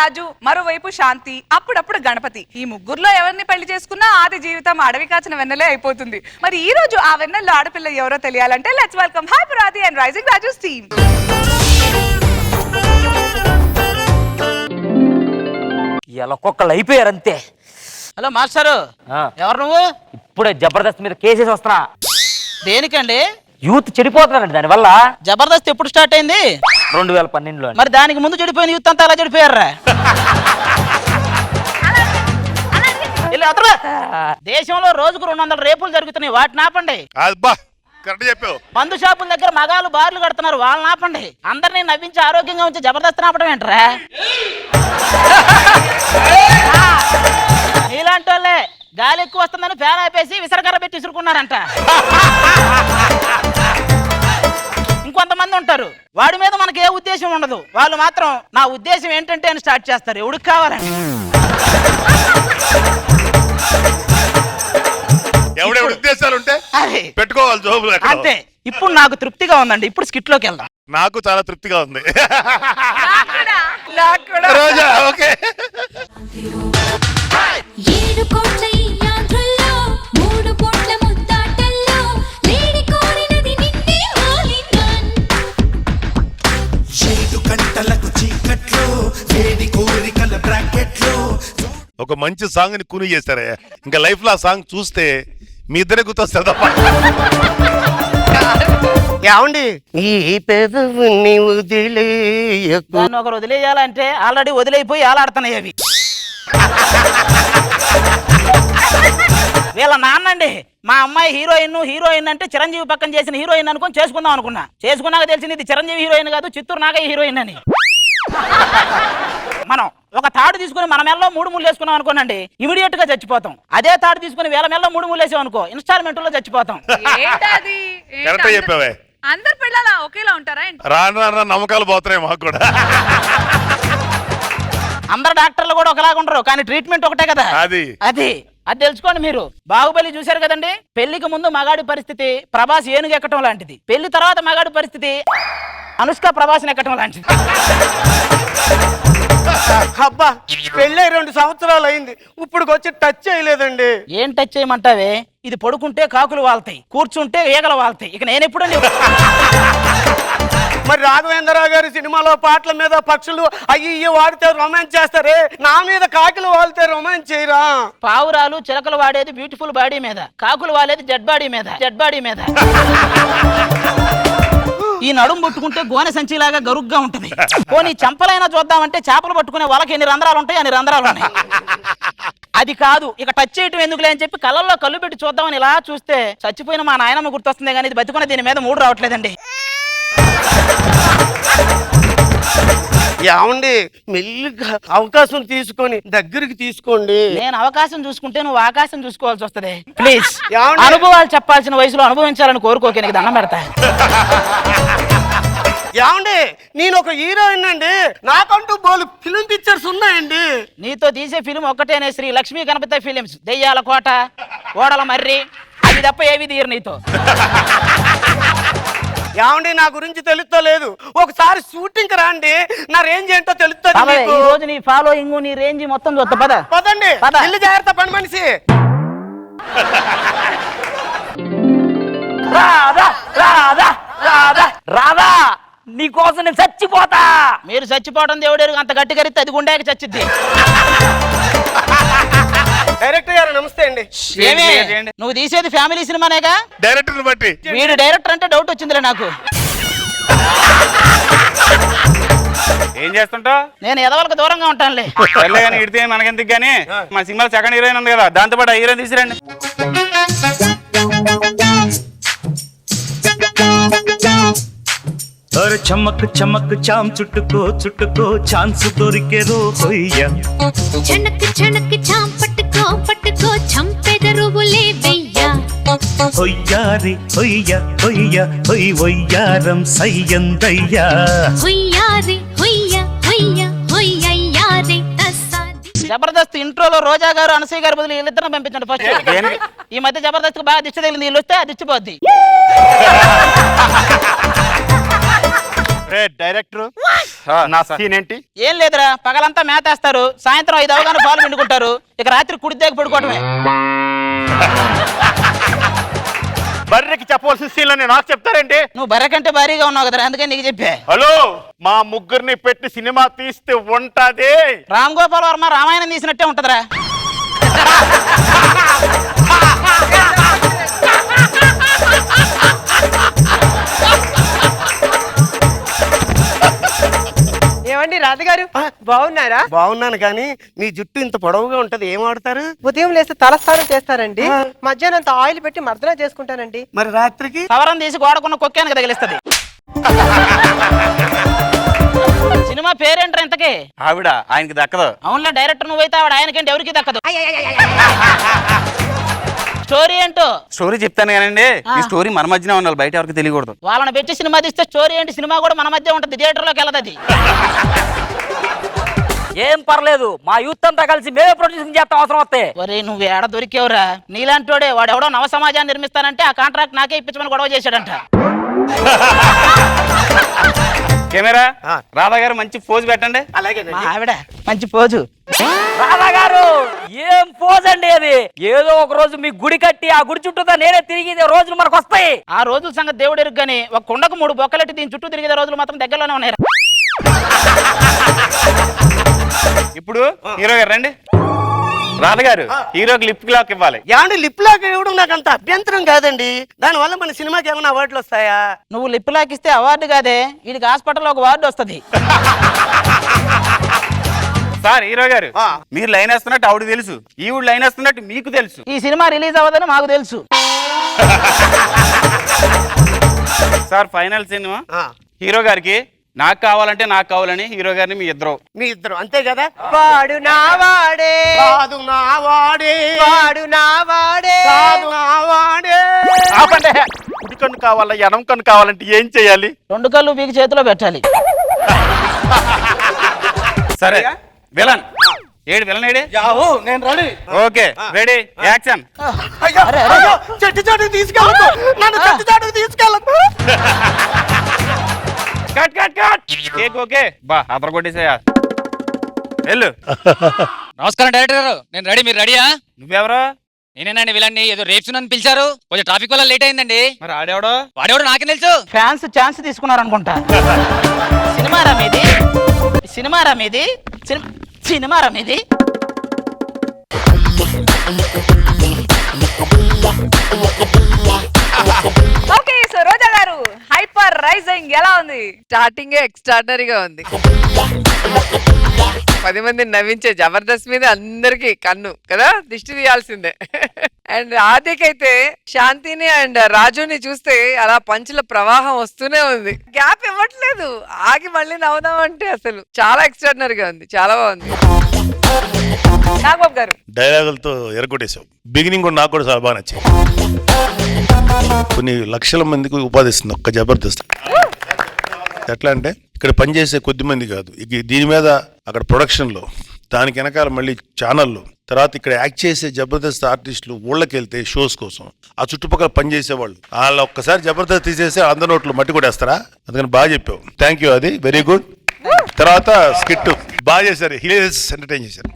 రాజు, మరోవైపు శాంతి, అప్పుడప్పుడు గణపతి. ఈ ముగ్గురులో ఎవరిని పెళ్లి చేసుకున్నా ఆది జీవితం అడవి కాచిన వెన్నెలే అయిపోతుంది. మరి ఈ రోజు ఆ వెన్నెల్లో ఆడపిల్ల ఎవరో తెలియాలంటే లెట్స్ వెల్కమ్ హైపర్ ఆది అండ్ రైజింగ్ రాజు టీమ్. ఇలా కుక్కలు అయిపోయారు అంతే. హలో మాస్టరు, ఎవరు నువ్వు? ఇప్పుడే జబర్దస్త్ మీద కేసేసి వస్తున్నా. దేనికండి? యూత్ చెడిపోతున్నారండి దానివల్ల. జబర్దస్త్ ఎప్పుడు స్టార్ట్ అయింది? 2012లో. మరి దానికి ముందు చెడిపోయిన యూత్ అంతా అలా చెడిపోయారా? దేశంలో రోజుకు 200 రేపులు జరుగుతున్నాయి, వాటిని ఆపండి. మందు షాపుల దగ్గర మగాళ్ళు బార్లు కడుతున్నారు, వాళ్ళని ఆపండి. అందరినీ నవ్వించి ఆరోగ్యంగా ఉంచి జబర్దస్త్ ఆపడం ఏంట్రా? ఇలాంటి వాళ్ళే గాలి ఎక్కువ వస్తుందని ఫ్యాన్ ఆపేసి విసరకర్ర పెట్టి విసురుకున్నారంట. ఇంకొంతమంది ఉంటారు, వాడి మీద మనకి ఏ ఉద్దేశం ఉండదు, వాళ్ళు మాత్రం నా ఉద్దేశం ఏంటంటే అని స్టార్ట్ చేస్తారు. ఎవడికి కావాలని ఎవడెవడి ఉద్దేశాలు ఉంటే పెట్టుకోవాలి జోబులు. అంతే. ఇప్పుడు నాకు తృప్తిగా ఉందండి, ఇప్పుడు స్కిట్ లోకి వెళ్దాం. నాకు చాలా తృప్తిగా ఉంది. రోజా ఓకే. ఒక మంచి సాంగ్ ని కూని చేస్తారే, ఇంకా లైఫ్ లో ఆ సాంగ్ చూస్తే మీ ఇద్దరే గుర్తొస్తారు తప్ప. ఏమండి ఈ పెదవుని దాన్ని ఒకరు వదిలేయాలంటే ఆల్రెడీ వదిలేయిపోయి ఆలాడుతున్నాయి అవి. వీళ్ళ నాన్నండి, మా అమ్మాయి హీరోయిన్ అంటే చిరంజీవి పక్కన చేసిన హీరోయిన్ అనుకుని చేసుకుందాం అనుకున్నా. చేసుకున్నాక తెలిసింది ఇది చిరంజీవి హీరోయిన్ కాదు, చిత్తూరు నాగయ్య హీరోయిన్ అని. మనం ఒక తాడు తీసుకుని మన మెల్లో 3 ముళ్ళు వేసుకున్నాం అనుకోనండి, ఇమీడియట్ గా చచ్చిపోతాం. అదే తాడు తీసుకుని వీళ్ళ మెల్లో 3 ముళ్ళు వేసాం అనుకో, ఇన్స్టాల్మెంట్ లో చచ్చిపోతాం. చెప్పావే. అందరు పిల్లలు ఒకేలా ఉంటారా? రాను నమ్మకాలు పోతున్నాయి మాకు కూడా. అందరు డాక్టర్లు కూడా ఒకలాగా ఉండరు, కానీ ట్రీట్మెంట్ ఒకటే కదా. అది తెలుసుకోండి మీరు. బాహుబలి చూశారు కదండి, పెళ్లికి ముందు మగాడి పరిస్థితి ప్రభాస్ ఏనుగు ఎక్కటం లాంటిది, పెళ్లి తర్వాత మగాడి పరిస్థితి అనుష్క ప్రభాస్ని ఎక్కటం లాంటిది. అబ్బా పెళ్ళై 2 సంవత్సరాలు అయింది, ఇప్పుడు వచ్చి టచ్ చేయలేదండి. ఏం టచ్ చేయమంటావే? ఇది పడుకుంటే కాకులు వాళ్తాయి, కూర్చుంటే ఈగలు వాళ్తాయి. ఇక నేను ఎప్పుడు మరి రాఘవేంద్రరావు గారి సినిమాలో పాటల మీద పక్షులు అయ్యి వాడితే రొమాన్స్ చేస్తారే, నా మీద కాకులు వాడితే రొమాన్స్ చేయరా? పావురాలు చిలకలు వాడేది బ్యూటిఫుల్ బాడీ మీద, కాకులు వాడేది డెడ్ బాడీ మీద. ఈ నడుము పట్టుకుంటే గోనె సంచిలాగా గరుగ్గా ఉంటది. పోనీ చంపలైనా చూద్దామంటే చేపలు పట్టుకునే వాళ్ళకి ఎన్ని రంధ్రాలు ఉంటాయి, అన్ని రంధ్రాలు ఉన్నాయి. అది కాదు, ఇక టచ్ చేయటం ఎందుకులే అని చెప్పి కళ్ళల్లో కళ్ళు పెట్టి చూద్దామని ఇలా చూస్తే చచ్చిపోయిన మా నాయనమ్మ గుర్తొస్తుంది, కానీ ఇది బతుకున్న దీని మీద 3 రావట్లేదండి. ఏమండి మెల్లిగా అవకాశం తీసుకొని దగ్గరికి తీసుకోండి. నేను అవకాశం చూసుకుంటే నువ్వు ఆకాశం చూసుకోవాల్సి వస్తుంది. ప్లీజ్, అనుభవాలు చెప్పాల్సిన వయసులో అనుభవించాలని కోరుకోకే, నీకు దండం పెడతా. ఏమండి నేను ఒక హీరోయిన్ అండి, నాకంటూ బోలు ఫిలిం పిక్చర్స్ ఉన్నాయండి. నీతో తీసే ఫిలిం ఒక్కటేనే, శ్రీ లక్ష్మీ గణపతి ఫిలిమ్స్. దెయ్యాల కోట, ఓడల మర్రి, అది తప్ప ఏవి తీయరు నీతో. ఏమండి నా గురించి తెలుస్తలేదు, ఒకసారి షూటింగ్ రండి, నా రేంజ్ ఏంటో తెలుస్తుంది. ఈ రోజు నీ ఫాలోయింగ్, నీ రేంజ్ మొత్తం చూస్తా. పదండి, ఇల్లు జాగ్రత్త పని మనిషి. రాదా నీకోసం నేను చచ్చిపోతా. మీరు చచ్చిపోవడం దేవుడేరు, అంత గట్టి కరిస్తే అది గుండెకి చచ్చిద్ది. డైరెక్టర్ గారు నమస్తే అండి. నువ్వు తీసేది ఫ్యామిలీ సినిమానేగా? డైరెక్టర్ బట్టి వీడు డైరెక్టర్ అంటే డౌట్ వచ్చిందిలే నాకు. ఏం చేస్తుంటావు? నేను ఎదవలకు దూరంగా ఉంటానులే. కానీ ఇడితే మనకెందుకు గానీ, మా సినిమాలో సెకండ్ హీరోయిన్ ఉంది కదా, దాంతో పాటు హీరోయిన్ తీసిరండి. अरे चमक चमक चाम चुटको चांस तोरिके रो होइया छनक छनक चाम पटको छंपेदरू बोले भैया होइया रे होइया होइया होई वोयारम सయ్యందయ్యా होइया रे होइया होइया होइया रे तसादी. జబర్దస్త్ ఇంట్రోలో రోజా గారు అనసూయ గారు బదులు వీళ్ళిద్దరిని పంపించండి ఫస్ట్. ఈ మధ్య జబర్దస్త్ బాగా దిష్టి తగిలింది, వీళ్ళు వస్తే అది దిచ్చిపోద్ది. డైరెక్టర్ నా సీన్ ఏంటి? ఏం లేదురా, పగలంతా మేతేస్తారు, సాయంత్రం 5 అవగానే పాలు పిండుకుంటారు, ఇక రాత్రి కుడిదేకి పడుకోవటమే. బర్రెకి చెప్పవలసిన సీన్లని నాకు చెప్తారేంటి? నువ్వు బర్రె కంటే భారీగా ఉన్నావు కదరా, అందుకని నీకు చెప్పా. హలో, మా ముగ్గురిని పెట్టి సినిమా తీస్తే ఉంటది. రామ్ గోపాల్ వర్మ రామాయణం తీసినట్టే ఉంటదిరా. ఏమండి రాధగారు బాగున్నారా? బాగున్నాను కానీ మీ జుట్టు ఇంత పొడవుగా ఉంటది, ఏం వాడతారు? ఉదయం లేస్తే తలస్నానం చేస్తారండి, మధ్యాహ్నం అంత ఆయిల్ పెట్టి మర్దన చేసుకుంటానండి. మరి రాత్రికి సవరం తీసి గోడకున్న కొక్కానికి తగిలిస్తుంది. సినిమా పేరేంటారు ఇంతకీ? ఆవిడ ఆయనకి దక్కదు. అవునులే, డైరెక్టర్ నువ్వైతే ఆవిడ ఆయనకంటే ఎవరికి దక్కదు. స్టోరీ ఏంటో స్టోరీ చెప్తాను కానండి, ఈ స్టోరీ మన మధ్యనే ఉండాలి, బయట ఎవరికి తెలియకూడదు. వాళ్ళని పెట్టి సినిమా తీస్తే స్టోరీ ఏంటి? సినిమా కూడా మన మధ్య ఉంటుంది, థియేటర్లోకి వెళ్ళదు అది. ఏం పర్లేదు, మా యూత్ అంతా కలిసి మేమే ప్రొడ్యూసింగ్ చేస్తాం అవసరం వస్తే. ఒరే నువ్వు ఏడ దొరికేవరా? నీలాంటోడే వాడెవడో నవ సమాజాన్ని నిర్మిస్తానంటే ఆ కాంట్రాక్ట్ నాకే ఇప్పించమని గొడవ చేశాడంట. కెమెరా రాధా గారు మంచి పోజ్ పెట్టండి. అలాగే మా ఆవిడ మంచి పోజు. రాధా గారు ఏం పోజ్ అండి అది? ఏదో ఒక రోజు మీ గుడి కట్టి ఆ గుడి చుట్టూతా నేనే తిరిగి రోజులు మనకు వస్తాయి. ఆ రోజుల సంగతి దేవుడు ఎరుగు, కానీ ఒక కుండకు 3 బొక్కలెట్టి దీని చుట్టూ తిరిగే రోజులు మాత్రం దగ్గరలోనే ఉన్నాయి. ఇప్పుడు హీరో గారు రండి. రాధా గారు హీరోకి లిప్ లాక్ ఇవ్వాలి. ఏమండి లిప్ లాక్ ఇవ్వడం నాకు అంత అభ్యంతరం కాదండి, దానివల్ల మన సినిమాకి ఏమైనా అవార్డులు వస్తాయా? నువ్వు లిప్ లాక్ ఇస్తే అవార్డు కాదే, వీడికి హాస్పిటల్లో ఒక వార్డు వస్తుంది. సార్ హీరో గారు మీరు లైన్ వేస్తున్నట్టు ఆవిడ తెలుసు, ఈవిడ లైన్ వేస్తున్నట్టు మీకు తెలుసు. ఈ సినిమా రిలీజ్ అవ్వదని మాకు తెలుసు. సార్ ఫైనల్ సినిమా హీరో గారికి నాకు కావాలంటే నాకు కావాలని హీరో గారిని మీ ఇద్దరు అంతే కదా? వాడు నా వాడే, కాదు నా వాడే, వాడు నా వాడే, కాదు నా వాడే. ఆపండి. కుడి కన్ను కావాలా ఎడం కన్ను కావాలంటే ఏం చేయాలి? 2 కళ్ళు మీకు చేతిలో పెట్టాలి. సరే విలన్ ఏడు విలన్ ఏడే? నేను రెడీ. Okay ready action. అయ్యో అయ్యో, చెట్టు చాటుకు తీసుకెళ్ళదు, నన్ను చెట్టు చాటుకు తీసుకెళ్ళదు. Cut cut cut. Cake okay బా అదర కొట్టేసేయా వెళ్ళు. నమస్కారం డైరెక్టర్ గారు, నేను రెడీ, మీరు రెడీయా? నువ్వెవరో? నేనేనండి వీళ్ళని ఏదో రేప్స్ అని పిలిచారు, కొంచెం ట్రాఫిక్ వల్ల లేట్ అయిందండి. మరి ఆడేవడో? వాడేవాడు నాకే తెలుసు. ఫ్యాన్స్ ఛాన్స్ తీసుకున్నారు అనుకుంటా. సినిమారా మీది? సినిమారా మీది? సినిమారా మీది? ఓకే, సో రోజా గారు హైపర్ రైజింగ్ ఎలా ఉంది? స్టార్టింగ్ ఎక్స్ట్రాడనరీగా ఉంది. 10 మందిని నవ్వించే జబర్దస్త్ మీద అందరికి కన్ను కదా, దిష్టి తీయాల్సిందే. అండ్ ఆదికైతే శాంతిని అండ్ రాజుని చూస్తే అలా పంచుల ప్రవాహం వస్తూనే ఉంది, గ్యాప్ ఇవ్వట్లేదు. ఆగి మళ్ళీ నవ్వుదాం అంటే అసలు చాలా ఎక్స్ట్రాడనరీగా ఉంది, చాలా బాగుంది. నాగబాబు గారు డైలాగులతో ఎరగొట్టేశావు. బిగినింగ్ కూడా నాకు కూడా చాలా బాగా నచ్చింది. కొన్ని లక్షల మందికి ఉపాధి ఇస్తుంది ఒక్క జబర్దస్త్. ఎట్లా అంటే ఇక్కడ పనిచేసే కొద్ది మంది కాదు, ఇక దీని మీద అక్కడ ప్రొడక్షన్లో, దానికి వెనకాల మళ్ళీ ఛానల్లో, తర్వాత ఇక్కడ యాక్ట్ చేసే జబర్దస్త్ ఆర్టిస్టులు ఊళ్ళకి వెళ్తే షోస్ కోసం ఆ చుట్టుపక్కల పనిచేసేవాళ్ళు వాళ్ళు ఒక్కసారి జబర్దస్త్ తీసేసి అందరి నోట్లు మట్టి కూడా వేస్తారా? అందుకని బాగా చెప్పావు, థ్యాంక్ యూ, అది వెరీ గుడ్. తర్వాత స్కిట్ బాగా చేశారు, హిలేరియస్ ఎంటర్టైన్ చేశారు.